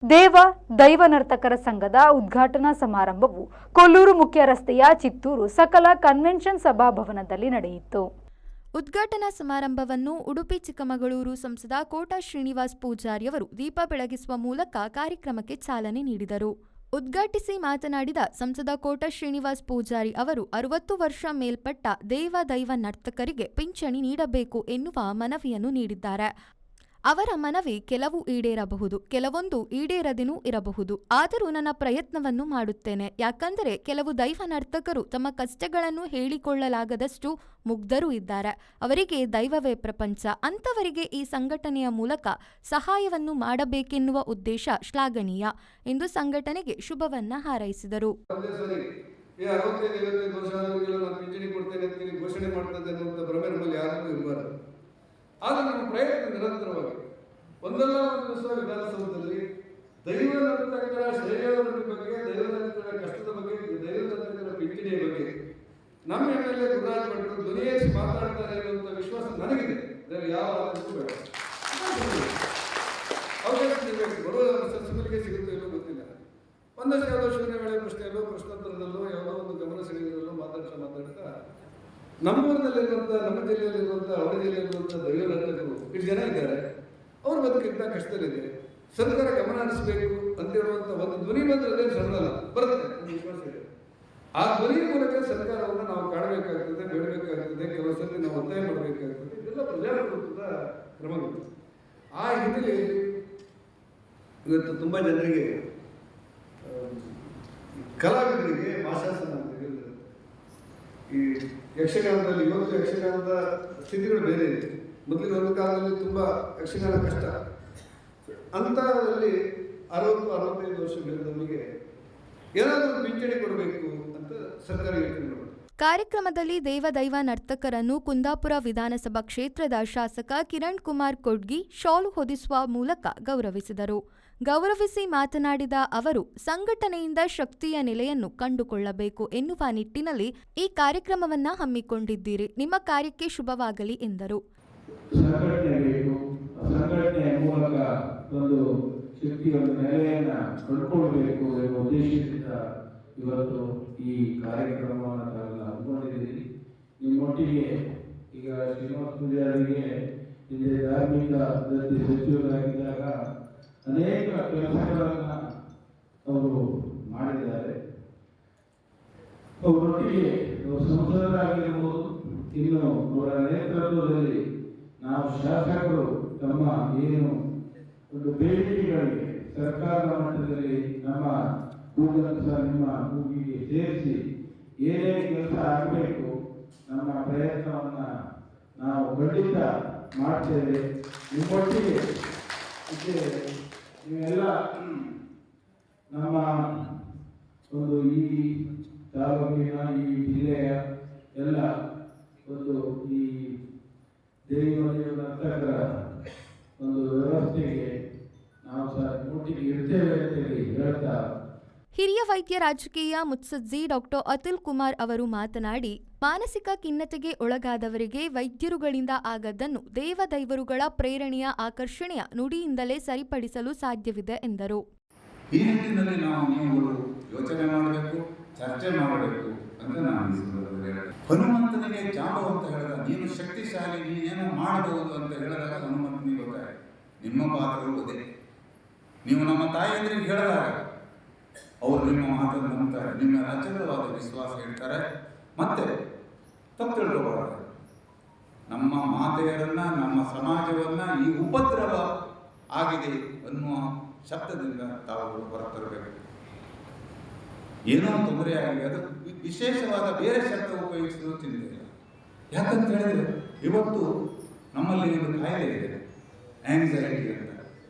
ದೇವ ದೈವ ನರ್ತಕರ ಸಂಘದ ಉದ್ಘಾಟನಾ ಸಮಾರಂಭವು ಕೊಲ್ಲೂರು ಮುಖ್ಯ ರಸ್ತೆಯ ಚಿತ್ತೂರು ಸಕಲ ಕನ್ವೆನ್ಷನ್ ಸಭಾಭವನದಲ್ಲಿ ನಡೆಯಿತು. ಉದ್ಘಾಟನಾ ಸಮಾರಂಭವನ್ನು ಉಡುಪಿ ಚಿಕ್ಕಮಗಳೂರು ಸಂಸದ ಕೋಟ ಶ್ರೀನಿವಾಸ್ ಪೂಜಾರಿಯವರು ದೀಪ ಬೆಳಗಿಸುವ ಮೂಲಕ ಕಾರ್ಯಕ್ರಮಕ್ಕೆ ಚಾಲನೆ ನೀಡಿದರು. ಉದ್ಘಾಟಿಸಿ ಮಾತನಾಡಿದ ಸಂಸದ ಕೋಟ ಶ್ರೀನಿವಾಸ್ ಪೂಜಾರಿ ಅವರು 60 ವರ್ಷ ಮೇಲ್ಪಟ್ಟ ದೇವ ದೈವ ನರ್ತಕರಿಗೆ ಪಿಂಚಣಿ ನೀಡಬೇಕು ಎನ್ನುವ ಮನವಿಯನ್ನು ನೀಡಿದ್ದಾರೆ. ಅವರ ಮನವಿ ಕೆಲವು ಈಡೇರಬಹುದು, ಕೆಲವೊಂದು ಈಡೇರದೇನೂ ಇರಬಹುದು. ಆದರೂ ನನ್ನ ಪ್ರಯತ್ನವನ್ನು ಮಾಡುತ್ತೇನೆ. ಯಾಕಂದರೆ ಕೆಲವು ದೈವ ನರ್ತಕರು ತಮ್ಮ ಕಷ್ಟಗಳನ್ನು ಹೇಳಿಕೊಳ್ಳಲಾಗದಷ್ಟು ಮುಗ್ಧರೂ ಇದ್ದಾರೆ. ಅವರಿಗೆ ದೈವವೇ ಪ್ರಪಂಚ. ಅಂಥವರಿಗೆ ಈ ಸಂಘಟನೆಯ ಮೂಲಕ ಸಹಾಯವನ್ನು ಮಾಡಬೇಕೆನ್ನುವ ಉದ್ದೇಶ ಶ್ಲಾಘನೀಯ ಎಂದು ಸಂಘಟನೆಗೆ ಶುಭವನ್ನ ಹಾರೈಸಿದರು. ಆದರೆ ನಮ್ಮ ಪ್ರಯತ್ನ ನಿರಂತರವಾಗಿ ಒಂದಲ್ಲ ಒಂದು ದಿವಸ ವಿಧಾನಸೌಧದಲ್ಲಿ ದೈವ ನರ್ತಕರ ಶ್ರೇಯೋದರ ಬಗ್ಗೆ, ದೈವ ನರ್ತಕರ ಕಷ್ಟದ ಬಗ್ಗೆ, ದೈವ ನರ್ತಕರ ಪಿಂಚಣಿಯ ಬಗ್ಗೆ ನಮ್ಮ ಎಮ್ಮೆಲ್ಲೆ ಗುರುರಾಜ್ ಭಟ್ರು ಧ್ವನಿಯೇರಿಸಿ ಮಾತಾಡ್ತಾರೆ ಎನ್ನುವಂಥ ವಿಶ್ವಾಸ ನನಗಿದೆ. ಯಾವ ಆದಷ್ಟು ಬೇಡ, ಅವಕಾಶ ನೀಡಬೇಕು. ಬರುವ ಸಂಸದರಿಗೆ ಸಿಗುತ್ತೆ ಇಲ್ಲೋ ಗೊತ್ತಿಲ್ಲ. ಒಂದಷ್ಟು ಯಾವುದೋ ಶೂನ್ಯ ವೇಳೆ ಪ್ರಶ್ನೆಯಲ್ಲೋ ಪ್ರಶ್ನೋತ್ತರದಲ್ಲೋ ಯಾವುದೋ ಒಂದು ಗಮನ ಸೆಳೆಯೋದ್ರಲ್ಲೋ ಮಾತಾಡ್ತಾ ನಮ್ಮೂರಿನಲ್ಲಿರುವಂಥ, ನಮ್ಮ ಜಿಲ್ಲೆಯಲ್ಲಿರುವಂಥ, ಅವರ ಜಿಲ್ಲೆಯಲ್ಲಿರುವಂಥ ದೈವ ನರ್ತಕರು ಇಷ್ಟು ಜನ ಇದ್ದಾರೆ. ಅವ್ರ ಬದುಕಿಂತ ಕಷ್ಟದಲ್ಲಿದೆ. ಸರ್ಕಾರ ಗಮನ ಹರಿಸಬೇಕು ಅಂತ ಹೇಳುವಂಥ ಒಂದು ಧ್ವನಿ ಬಂದ್ರೆ ಸಣ್ಣಲ್ಲ ಬರುತ್ತೆ, ವಿಶ್ವಾಸ ಇದೆ. ಆ ಧ್ವನಿ ಮೂಲಕ ಸರ್ಕಾರವನ್ನು ನಾವು ಕಾಣಬೇಕಾಗ್ತದೆ, ಬೇಡಬೇಕಾಗ್ತದೆ, ಕೆಲವು ಸಲ ನಾವು ಒತ್ತಾಯ ಮಾಡಬೇಕಾಗ್ತದೆ. ಇದೆಲ್ಲ ಪ್ರಜಾಪ್ರಭುತ್ವದ ಕ್ರಮಗಳು. ಆ ಹಿನ್ನೆಲೆಯಲ್ಲಿ ಇವತ್ತು ತುಂಬ ಜನರಿಗೆ, ಕಲಾವಿದರಿಗೆ ಮಾಶಾಸನ ಅಂತ ಹೇಳಿದ್ರೆ, ಈ ಯಕ್ಷಗಾನದಲ್ಲಿ ಇವತ್ತು ಯಕ್ಷಗಾನದ ಸ್ಥಿತಿಗಳು ಬೇರೆ ಇದೆ. ಮೊದಲಿನ ಒಂದು ಕಾಲದಲ್ಲಿ ತುಂಬ ಯಕ್ಷಗಾನ ಕಷ್ಟ. ಅಂಥದ್ರಲ್ಲಿ 60-65 ವರ್ಷ ಬೆಳೆದವರಿಗೆ ಏನಾದರೂ ಪಿಂಚಣಿ ಕೊಡಬೇಕು ಅಂತ ಸರ್ಕಾರ ಯೋಚನೆ ಮಾಡುತ್ತೆ. ಕಾರ್ಯಕ್ರಮದಲ್ಲಿ ದೇವ ನರ್ತಕರನ್ನು ಕುಂದಾಪುರ ವಿಧಾನಸಭಾ ಕ್ಷೇತ್ರದ ಶಾಸಕ ಕಿರಣ್ ಕುಮಾರ್ ಕೊಡ್ಗಿ ಶಾಲು ಹೊದಿಸುವ ಮೂಲಕ ಗೌರವಿಸಿದರು. ಗೌರವಿಸಿ ಮಾತನಾಡಿದ ಅವರು, ಸಂಘಟನೆಯಿಂದ ಶಕ್ತಿಯ ನೆಲೆಯನ್ನು ಕಂಡುಕೊಳ್ಳಬೇಕು ಎನ್ನುವ ನಿಟ್ಟಿನಲ್ಲಿ ಈ ಕಾರ್ಯಕ್ರಮವನ್ನ ಹಮ್ಮಿಕೊಂಡಿದ್ದೀರಿ. ನಿಮ್ಮ ಕಾರ್ಯಕ್ಕೆ ಶುಭವಾಗಲಿ ಎಂದರು. ಸಂಘಟನೆಯ ಮೂಲಕ ಒಂದು ಶಕ್ತಿಯ ನೆಲೆಯನ್ನು ಕಂಡುಕೊಳ್ಬೇಕು ಎಂಬ ಉದ್ದೇಶದಿಂದ ಇವತ್ತು ಈ ಕಾರ್ಯಕ್ರಮವನ್ನು ತಾವೆಲ್ಲ ಹಮ್ಮಿಕೊಂಡಿದ್ದೀರಿ. ನಿಮ್ಮೊಟ್ಟಿಗೆ ಈಗ ಶ್ರೀನಿವಾಸ ಪೂಜಾರಿಗೆ ಇಲ್ಲಿ ಧಾರ್ಮಿಕ ಅಭಿವೃದ್ಧಿ ಸಚಿವರಾಗಿದ್ದಾಗ ಅನೇಕ ಕೆಲಸಗಳನ್ನು ಅವರು ಮಾಡಿದ್ದಾರೆ. ಅವರೊಟ್ಟಿಗೆ ಸಂಸದರಾಗಿರ್ಬೋದು, ಇನ್ನು ಅವರ ನೇತೃತ್ವದಲ್ಲಿ ನಾವು ಶಾಸಕರು ತಮ್ಮ ಏನು ಒಂದು ಬೇಡಿಕೆಗಳಿಗೆ ಸರ್ಕಾರದ ಮಟ್ಟದಲ್ಲಿ ನಮ್ಮ ಕೂಗನ್ನು ಸಹ ನಿಮ್ಮ ಕೂಗಿಗೆ ಸೇರಿಸಿ ಏನೇ ಕೆಲಸ ಆಗಬೇಕು ನಮ್ಮ ಪ್ರಯತ್ನವನ್ನು ನಾವು ಖಂಡಿತ ಮಾಡ್ತೇವೆ. ನಿಮ್ಮೊಟ್ಟಿಗೆ ನೀವೆಲ್ಲ ನಮ್ಮ ಒಂದು ಈ ತಾಲೂಕಿನ, ಈ ಜಿಲ್ಲೆಯ ಎಲ್ಲ ಒಂದು ಈ ದೈವ ನರ್ತಕರ ಒಂದು ವ್ಯವಸ್ಥೆಗೆ ನಾವು ಸಹ ಒಟ್ಟಿಗೆ ಇರ್ತೇವೆ ಅಂತೇಳಿ ಹೇಳ್ತಾ, ಹಿರಿಯ ವೈದ್ಯ ರಾಜಕೀಯ ಮುತ್ಸದ್ದಿ ಡಾಕ್ಟರ್ ಅತುಲ್ ಕುಮಾರ್ ಅವರು ಮಾತನಾಡಿ, ಮಾನಸಿಕ ಖಿನ್ನತೆಗೆ ಒಳಗಾದವರಿಗೆ ವೈದ್ಯರುಗಳಿಂದ ಆಗದ್ದನ್ನು ದೇವದೈವರುಗಳ ಪ್ರೇರಣೆಯ ಆಕರ್ಷಣೆಯ ನುಡಿಯಿಂದಲೇ ಸರಿಪಡಿಸಲು ಸಾಧ್ಯವಿದೆ ಎಂದರು. ಈ ನಿಟ್ಟಿನಲ್ಲಿ ನೀವು ಯೋಚನೆ ಮಾಡಬೇಕು, ಚರ್ಚೆ ಮಾಡಬೇಕು ಅಂತ ನಾನು ಹನುಮಂತನಿಗೆ ಜಾಂಬ ಅಂತ ಹೇಳಿದ, ನೀನು ಶಕ್ತಿಶಾಲಿ, ನೀನೇನು ಮಾಡಬಹುದು ಅಂತ ಹೇಳಿದಾಗ ಹನುಮಂತನಿಗೆ ಗೊತ್ತಾಯ್ತು ನಿಮ್ಮ ಪಾತ್ರವು ಅದೇ. ನೀವು ನಮ್ಮ ತಾಯಿಯಂದ್ರಿಗೆ ಹೇಳಿದಾಗ ಅವರು ನಿಮ್ಮ ಮಾತನ್ನು ನಂಬ್ತಾರೆ, ನಿಮ್ಮ ಅಚಲವಾದ ವಿಶ್ವಾಸ ಹೇಳ್ತಾರೆ. ಮತ್ತೆ ತಪ್ಪು ತಿಳ್ಕೋಬಾರದು, ನಮ್ಮ ಮಾತೆಯರನ್ನ, ನಮ್ಮ ಸಮಾಜವನ್ನ ಈ ಉಪದ್ರವ ಆಗಿದೆ ಅನ್ನುವ ಶಬ್ದದಿಂದ ತಾವು ಹೊರತರಬೇಕು. ಏನೋ ತೊಂದರೆ ಆಗಿದೆ, ಅದು ವಿಶೇಷವಾದ ಬೇರೆ ಶಬ್ದ ಉಪಯೋಗಿಸಲು ಚಿಂತೆ. ಯಾಕಂತ ಹೇಳಿದ್ರೆ ಇವತ್ತು ನಮ್ಮಲ್ಲಿ ಒಂದು ಕಾಯಿಲೆ ಇದೆ, ಆಂಗ್ಸೈಟಿ ಅಂತ,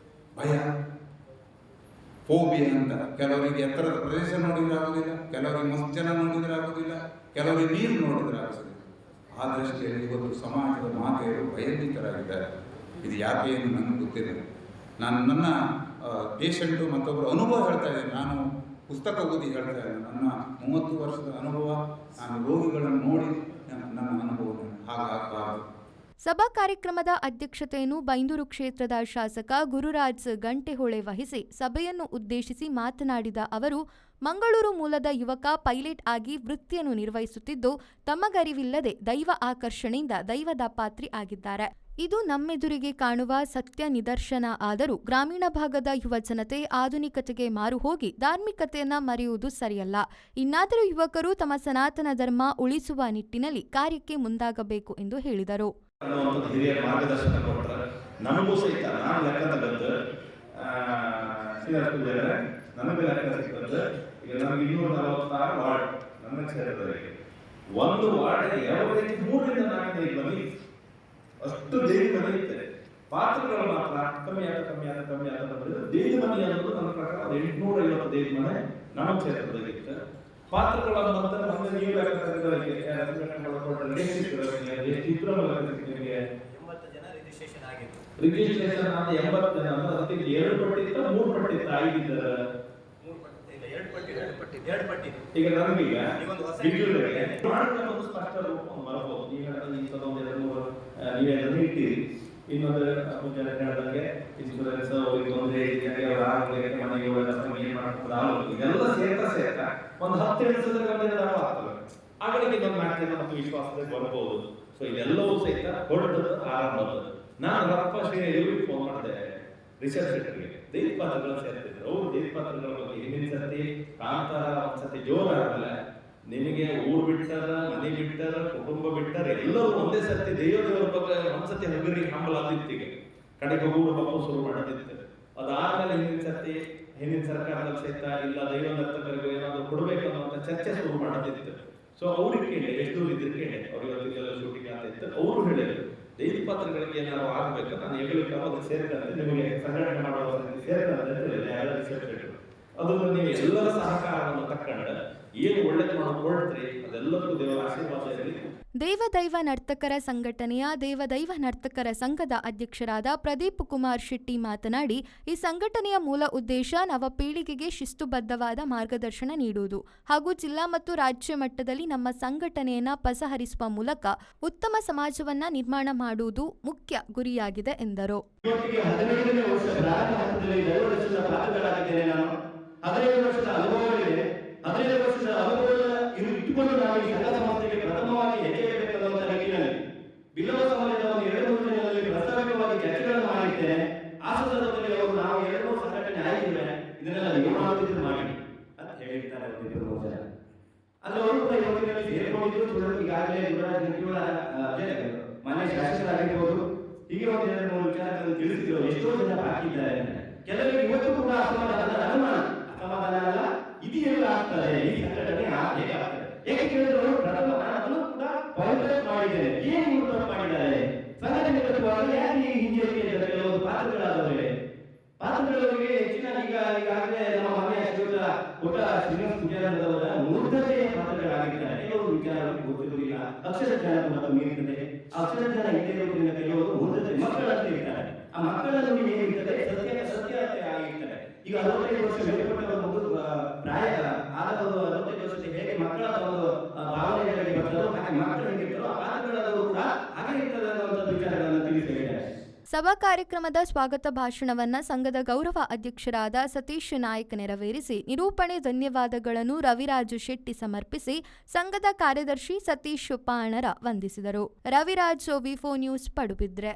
ಭಯ, ಫೋಬಿಯಾ ಅಂತ. ಕೆಲವರಿಗೆ ಎತ್ತರದ ಪ್ರದೇಶ ನೋಡಿದ್ರೆ ಆಗೋದಿಲ್ಲ, ಕೆಲವರಿಗೆ ಮಸ್ತ್ ಜನ ನೋಡಿದ್ರೆ ಆಗೋದಿಲ್ಲ, ಕೆಲವರಿಗೆ ನೀರು ನೋಡಿದ್ರೆ ಆಗೋದಿಲ್ಲ. ಆ ದೃಷ್ಟಿಯಲ್ಲಿ ಇವತ್ತು ಸಮಾಜದ ಮಾತೆಯರು ಭಯಭೀತರಾಗಿದ್ದಾರೆ. ಇದು ಯಾಕೆ ಎಂದು ನನಗೆ ಗೊತ್ತಿದೆ. ನಾನು ನನ್ನ ಪೇಷಂಟು ಮತ್ತೊಬ್ಬರು ಅನುಭವ ಹೇಳ್ತಾ ಇದ್ದೇನೆ. ನಾನು ಪುಸ್ತಕ ಓದಿ ಹೇಳ್ತಾ ಇದ್ದೇನೆ. ನನ್ನ 30 ವರ್ಷದ ಅನುಭವ, ನಾನು ರೋಗಿಗಳನ್ನು ನೋಡಿ ನನ್ನ ಅನುಭವ ಹಾಗಾಗಬಾರದು. ಸಭಾ ಕಾರ್ಯಕ್ರಮದ ಅಧ್ಯಕ್ಷತೆಯನ್ನು ಬೈಂದೂರು ಕ್ಷೇತ್ರದ ಶಾಸಕ ಗುರುರಾಜ್ ಗಂಟೆಹೊಳೆ ವಹಿಸಿ ಸಭೆಯನ್ನು ಉದ್ದೇಶಿಸಿ ಮಾತನಾಡಿದ ಅವರು, ಮಂಗಳೂರು ಮೂಲದ ಯುವಕ ಪೈಲಟ್ ಆಗಿ ವೃತ್ತಿಯನ್ನು ನಿರ್ವಹಿಸುತ್ತಿದ್ದು ತಮಗರಿವಿಲ್ಲದೆ ದೈವ ಆಕರ್ಷಣೆಯಿಂದ ದೈವದ ಪಾತ್ರಿ ಆಗಿದ್ದಾರೆ. ಇದು ನಮ್ಮೆದುರಿಗೆ ಕಾಣುವ ಸತ್ಯ ನಿದರ್ಶನ. ಆದರೂ ಗ್ರಾಮೀಣ ಭಾಗದ ಯುವ ಜನತೆ ಆಧುನಿಕತೆಗೆ ಮಾರು ಹೋಗಿ ಧಾರ್ಮಿಕತೆಯನ್ನ ಮರೆಯುವುದು ಸರಿಯಲ್ಲ. ಇನ್ನಾದರೂ ಯುವಕರು ತಮ್ಮ ಸನಾತನ ಧರ್ಮ ಉಳಿಸುವ ನಿಟ್ಟಿನಲ್ಲಿ ಕಾರ್ಯಕ್ಕೆ ಮುಂದಾಗಬೇಕು ಎಂದು ಹೇಳಿದರು. ಹಿರಿಯ ಮಾರ್ಗದರ್ಶನ ಕೊಟ್ಟರೆ ನಮಗೂ ಸಹಿತ ನಾನು ಲೆಕ್ಕ ತಗದ್ದು ನನಗೆ ಲೆಕ್ಕ ಸಿಕ್ಕದ್ದು. ಈಗ ನಮಗೆ 246 ವಾರ್ಡ್ ನನ್ನ ಕ್ಷೇತ್ರದಲ್ಲಿ ಒಂದು ವಾರ್ಡ್ 3ರಿಂದ 4 ಮನೆ ಅಷ್ಟು ದೇವಿ ಮನೆ ಇರ್ತದೆ. ಪಾತ್ರಗಳು ಮಾತ್ರ ಕಮ್ಮಿ ಆದ ಬಂದ್ರೆ ದೇವಿ ಮನೆ ಅನ್ನೋದು ನನ್ನ ಪ್ರಕಾರ 850 ದೇವಿ ಮನೆ ನಮ್ಮ ಕ್ಷೇತ್ರದಲ್ಲಿ ಇತ್ತು. ಪಾತ್ರಗಳ ನಂತರ ನಮಗೆ ನೀವು ಲೆಕ್ಕ ತಗದವರಿಗೆ ರಿಜಿಸ್ಟ್ರೇಷನ್ ಆದ 80 ಜನ ಅಂದ್ರೆ ಅದಕ್ಕೆ 2 ಪಟ್ಟಿತ್ತ 3 ಪಟ್ಟಿತ್ತ ಆಗಿದ್ದಾರೆ. ಈಗ ನಮಗೀಗ ಬಿಜುಗಳಿಗೆ ಒಂದು ಸ್ಪಷ್ಟ ರೂಪ ಬರಬಹುದು. ಈಗ ಈ ಸಲ 1-2-3 ನೀವೇ ಅದನ್ನು ಇಟ್ಟಿರಿ. ಇನ್ನೊಂದು ಮುಂಜಾನೆ ಹೇಳಿದಂಗೆ ಇನ್ಶೂರೆನ್ಸ್ ಅವ್ರಿಗೆ ತೊಂದರೆ ಇದೆಯಾ, ಅವ್ರ ಆರೋಗ್ಯಕ್ಕೆ ಮನೆಗೆ ಏನ್ ಮಾಡ್ಕೊಂಡು ಇದೆಲ್ಲ ಸೇರ್ತಾ ಒಂದು 10 ಸದಸ್ಯರ ಆಗ್ತದೆ. ಆಗಳಿಗೆ ಇನ್ನೊಂದು 4 ಜನ ಮತ್ತು ವಿಶ್ವಾಸದಲ್ಲಿ ಬರಬಹುದು. ಸೊ ಇದೆಲ್ಲವೂ ಸಹಿತ ಹೊರಟದ ಆರಂಭದ. ನಾನು ರಪ್ಪ ಶ್ರೀನಿಗೆ ಫೋನ್ ಮಾಡಿದೆ ರಿಸರ್ಚ್ ಸೆಂಟರ್ಗೆ. ದೈವಪಾತ್ರಗಳು ಸೇರ್ತಿದ್ರು. ಅವರು ದೈವಪಾತ್ರಗಳ ಬಗ್ಗೆ ಹಿಂದಿನ ಸರ್ತಿ ಕಾಂತಾರ ಒಂದ್ಸತಿ ಜೋರಾಗಲ್ಲ, ನಿಮಗೆ ಊರು ಬಿಟ್ಟಾರ, ಮನೆ ಬಿಟ್ಟಾರ, ಕುಟುಂಬ ಬಿಟ್ಟಾರ, ಎಲ್ಲರೂ ಒಂದೇ ಸರ್ತಿ ದೇವರ ಬಗ್ಗೆ ಒಂದ್ಸತಿ ಹಗರಿ ಹಂಬಲ ಆದಿತ್ತಿಗೆ ಕಡೆಗೆ ಊರು ಹಬ್ಬ ಶುರು ಮಾಡೋದಿತ್ತು. ಅದಾದ್ಮೇಲೆ ಹಿಂದಿನ ಸರ್ಕಾರದಲ್ಲಿ ಸಹಿತ ಇಲ್ಲ ದೈವ ನರ್ತಕರಿಗೆ ಏನಾದ್ರು ಕೊಡ್ಬೇಕು ಅನ್ನುವಂಥ ಚರ್ಚೆ ಶುರು ಮಾಡೋದಿತ್ತು. ಸೊ ಅವ್ರಿಗೆ ಕೇಳಿ ಎಷ್ಟು ದೂರ ಇದ್ರೆ ಕೇಳಿ ಅವ್ರಿಗೆ ಶೂಟಿಂಗ್ ಆಗ್ತಿತ್ತು. ಅವರು ಹೇಳಿದ್ರು ದೈವ ಪಾತ್ರಗಳಿಗೆ ಏನಾದ್ರು ಆಗ್ಬೇಕು, ನಾನು ಹೇಳಲಿಕ್ಕೆ ಅದಕ್ಕೆ ಸೇರಿದಂತೆ ನಿಮಗೆ ಸಂಘಟನೆ ಮಾಡುವ ಸೇರಿದಂತೆ ಅದನ್ನು ನೀವು ಎಲ್ಲರ ಸಹಕಾರವನ್ನು ತಕ್ಕೊಂಡು ಏನು ಒಳ್ಳೇದು ಮಾಡಿಕೊಳ್ತೀರಿ ಅದೆಲ್ಲದಕ್ಕೂ ದೇವರ ಆಶೀರ್ವಾದ ಇರಲಿ. ದೇವದೈವ ನರ್ತಕರ ಸಂಘಟನೆಯ ದೇವದೈವ ನರ್ತಕರ ಸಂಘದ ಅಧ್ಯಕ್ಷರಾದ ಪ್ರದೀಪ್ ಕುಮಾರ್ ಶೆಟ್ಟಿ ಮಾತನಾಡಿ, ಈ ಸಂಘಟನೆಯ ಮೂಲ ಉದ್ದೇಶ ನವಪೀಳಿಗೆಗೆ ಶಿಸ್ತುಬದ್ಧವಾದ ಮಾರ್ಗದರ್ಶನ ನೀಡುವುದು ಹಾಗೂ ಜಿಲ್ಲಾ ಮತ್ತು ರಾಜ್ಯ ಮಟ್ಟದಲ್ಲಿ ನಮ್ಮ ಸಂಘಟನೆಯನ್ನ ಪಸಹರಿಸುವ ಮೂಲಕ ಉತ್ತಮ ಸಮಾಜವನ್ನ ನಿರ್ಮಾಣ ಮಾಡುವುದು ಮುಖ್ಯ ಗುರಿಯಾಗಿದೆ ಎಂದರು. 15 ವರ್ಷದ ಅನುಭವಗಳಿದೆ. 15 ವರ್ಷದ ಅನುಭವದ ಇಟ್ಟುಕೊಂಡು ನಾವು ಈ ಸಂಘ ಸಂಸ್ಥೆಗೆ ಪ್ರಥಮವಾಗಿ ಹೆಜ್ಜೆ ಇಡಬೇಕಾದಂತಹ ನಿಟ್ಟಿನಲ್ಲಿ ಬಿಲ್ಲವ ಸಮಾಜದ ಒಂದು 2-3 ದಿನಗಳಲ್ಲಿ ಪ್ರಾಸ್ತಾವಿಕವಾಗಿ ಚರ್ಚೆಗಳನ್ನು ಮಾಡಿದ್ದೇನೆ. ಆ ಸಂದರ್ಭದಲ್ಲಿ ಅವರು ನಾವು 2-3 ಸಂಘಟನೆ ಆಯ್ತಿವೆ, ಇದನ್ನೆಲ್ಲ ನೀವು ಮಾಡುತ್ತಿದ್ದು ಮಾಡಿ ಅಂತ ಹೇಳಿರ್ತಾರೆ. ಅಂದ್ರೆ ಅವರು ಕೂಡ ಇವತ್ತಿನಲ್ಲಿ ಸೇರ್ಕೊಂಡಿದ್ದು ಈಗಾಗಲೇ ಮನೆ ಶಾಸಕರಾಗಿರ್ಬೋದು, ಹೀಗೆ ಒಂದು 2-3 ವಿಚಾರಗಳನ್ನು ತಿಳಿಸಿದ್ರು. ಎಷ್ಟೋ ಜನ ಬಾಕಿ ಇದ್ದಾರೆ. ಕೆಲವರಿಗೆ ಇವತ್ತು ಕೂಡ ಅಸಮಾಧಾನ ಅಲ್ಲ, ಇದೆಲ್ಲ ಆಗ್ತದೆ, ಈ ಸಂಘಟನೆ ಹೇಗೆ ಆಗ್ತದೆ. ಏಕೆ ಕೇಳಿದ್ರು ಪ್ರಥಮ ಅದನ್ನು ಕೂಡ ಪಾಯಿಂಟ್ ಮಾಡಿದ್ದೇನೆ. ಏನು ಇವರು ಮಾಡಿದ್ದಾರೆ ಸಂಘಟನೆ ಕಟ್ಟುವಾಗ ಯಾಕೆ ಈ ಹಿಂಜರಿಕೆ ಕೆಲವೊಂದು ಪಾತ್ರಗಳಾದವರಿಗೆ ಹೆಚ್ಚಿನ ಈಗಾಗಲೇ ನಮ್ಮ ಮನೆಯ ಶ್ರೀಯುತ ಕೊಟ್ಟ ಶ್ರೀನಿವಾಸ ಪೂಜಾರವರ ಮೂರ್ಧತೆಯ ಪಾತ್ರಗಳಾಗಿದ್ದಾರೆ. ಕೆಲವರು ವಿಚಾರವಾಗಿ ಗೊತ್ತಿರುವುದಿಲ್ಲ, ಅಕ್ಷರ ಜ್ಞಾನ ಕೂಡ ಮೀರುತ್ತದೆ. ಅಕ್ಷರ ಜ್ಞಾನ ಇದ್ದೇ ಇರೋದ್ರಿಂದ ಕೆಲವರು ಮೂರ್ಧತೆ ಮಕ್ಕಳಂತ ಇರ್ತಾರೆ. ಆ ಮಕ್ಕಳನ್ನು ನೀವು ಏನಿರ್ತದೆ ಸತ್ಯತೆ ಆಗಿರ್ತಾರೆ. ಈಗ 65 ವರ್ಷ ಮೇಲ್ಪಟ್ಟವರ ಒಂದು ಪ್ರಾಯ ಆದ 65 ವರ್ಷದ ಹೇಗೆ ಮಕ್ಕಳ ಒಂದು ಭಾವನೆಗಳಿಗೆ ಬರ್ತಾರೋ ಹಾಗೆ ಮಕ್ಕಳು ಹೇಗಿರ್ತಾರೋ ಆ ಪಾತ್ರಗಳಲ್ಲೂ ಕೂಡ ಹಾಗೆ ಇರ್ತದೆ ಅನ್ನುವಂಥ ವಿಚಾರಗಳನ್ನು ತಿಳಿಸಿ ಹೇಳಿದ್ದಾರೆ. ಸಭಾ ಕಾರ್ಯಕ್ರಮದ ಸ್ವಾಗತ ಭಾಷಣವನ್ನ ಸಂಘದ ಗೌರವ ಅಧ್ಯಕ್ಷರಾದ ಸತೀಶ್ ನಾಯ್ಕ್ ನೆರವೇರಿಸಿ ನಿರೂಪಣೆ ಧನ್ಯವಾದಗಳನ್ನು ರವಿರಾಜು ಶೆಟ್ಟಿ ಸಮರ್ಪಿಸಿ ಸಂಘದ ಕಾರ್ಯದರ್ಶಿ ಸತೀಶ್ ಪಾಣರ ವಂದಿಸಿದರು. ರವಿರಾಜ್ ವಿ4 ನ್ಯೂಸ್ ಪಡುಬಿದ್ರೆ.